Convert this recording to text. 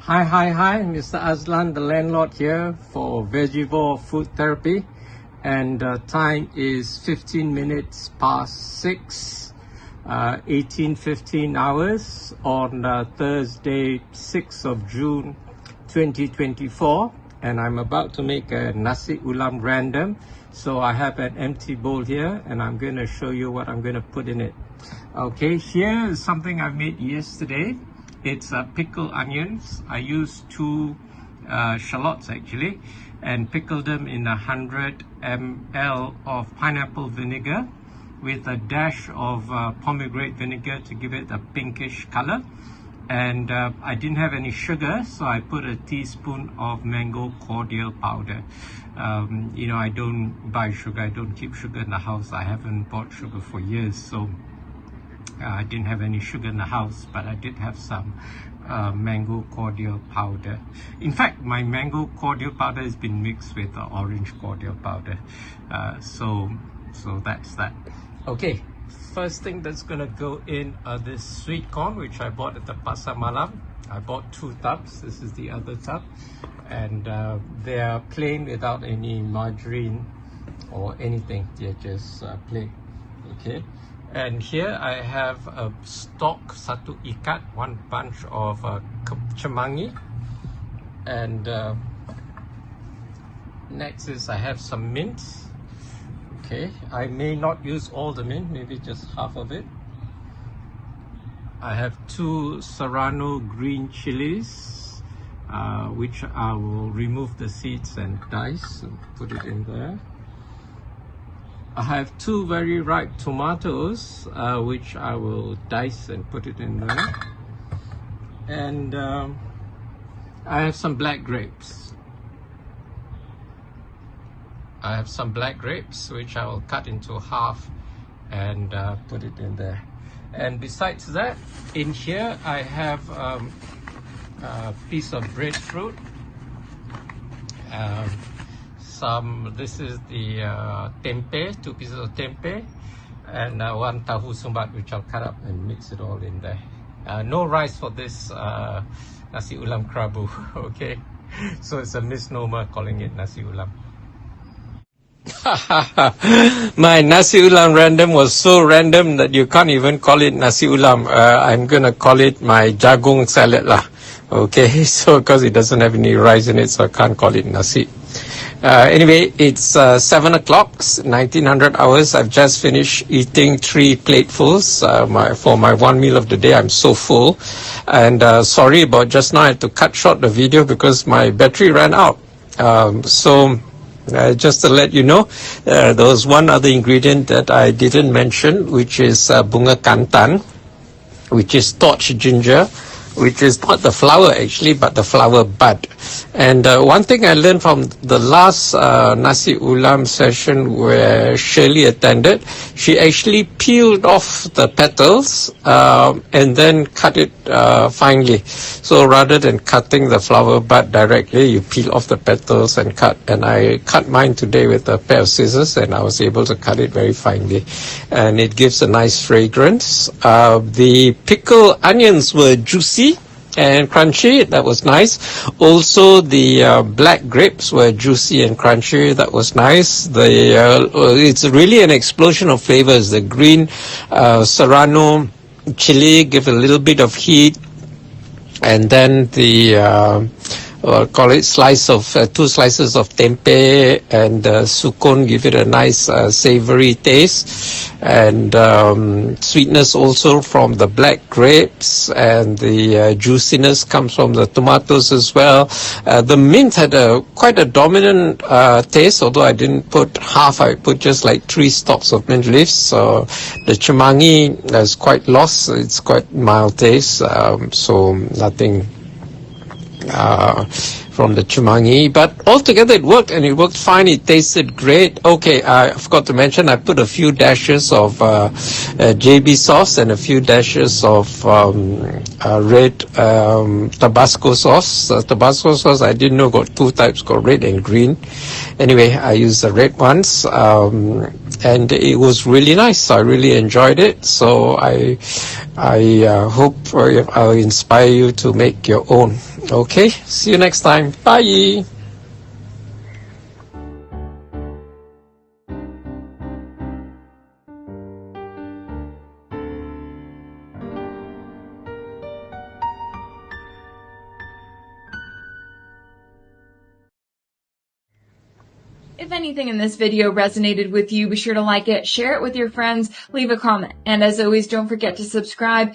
Hi, Mr. Azlan, the landlord here for Vegivore Food Therapy, and time is 15 minutes past 6, 18:15 hours on Thursday, 6th of June 2024, and I'm about to make a nasi ulam random. So I have an empty bowl here, and I'm going to show you what I'm going to put in it. Okay, here is something I made yesterday. It's pickled onions. I used 2 shallots actually, and pickled them in 100 ml of pineapple vinegar with a dash of pomegranate vinegar to give it a pinkish color. And I didn't have any sugar, so I put a teaspoon of mango cordial powder. You know, I don't buy sugar. I don't keep sugar in the house. I haven't bought sugar for years, so I didn't have any sugar in the house, but I did have some mango cordial powder. In fact, my mango cordial powder has been mixed with orange cordial powder. So that's that. Okay, first thing that's gonna go in are this sweet corn, which I bought at the Pasar Malam. I bought 2 tubs. This is the other tub, and they are plain without any margarine or anything. They're just plain. Okay. And here I have a stalk, satu ikat, 1 bunch of Kemangi. And next is I have some mint. Okay, I may not use all the mint, maybe just half of it. I have 2 Serrano green chillies, which I will remove the seeds and dice and put it in there. I have 2 very ripe tomatoes, which I will dice and put it in there. And I have some black grapes. Which I will cut into half and put it in there. And besides that, in here I have a piece of breadfruit. This is the Tempeh, 2 pieces of Tempeh, and 1 tahu sumbat, which I'll cut up and mix it all in there. No rice for this nasi ulam kerabu, okay? So it's a misnomer calling it nasi ulam. My nasi ulam random was so random that you can't even call it nasi ulam. I'm gonna call it my jagung salad lah. Okay, so because it doesn't have any rice in it, so I can't call it nasi. Anyway, it's 7 o'clock, 1900 hours. I've just finished eating 3 platefuls for my 1 meal of the day. I'm so full. And sorry about just now, I had to cut short the video because my battery ran out. Just to let you know, there was one other ingredient that I didn't mention, which is bunga Kantan, which is torch ginger, which is not the flower actually, but the flower bud. And one thing I learned from the last nasi ulam session where Shirley attended, she actually peeled off the petals and then cut it finely. So rather than cutting the flower bud directly, you peel off the petals and cut. And I cut mine today with a pair of scissors, and I was able to cut it very finely. And it gives a nice fragrance. The pickled onions were juicy and crunchy. That was nice. Also, the black grapes were juicy and crunchy. That was nice. It's really an explosion of flavors. The green Serrano chili give a little bit of heat, and then the call it 2 slices of Tempeh and Sukun give it a nice savory taste, and sweetness also from the black grapes, and the juiciness comes from the tomatoes as well. The mint had quite a dominant taste, although I didn't put half. I put just like 3 stalks of mint leaves. So the Kemangi is quite lost. It's quite mild taste, so nothing from the Kemangi, but altogether it worked, and it worked fine. It tasted great. Okay, I forgot to mention I put a few dashes of JB sauce and a few dashes of red Tabasco sauce. Tabasco sauce, I didn't know got 2 types, got red and green. Anyway, I used the red ones. and it was really nice. I really enjoyed it. So I hope I'll inspire you to make your own. Okay, see you next time. Bye. If anything in this video resonated with you, be sure to like it, share it with your friends, leave a comment, and as always, don't forget to subscribe.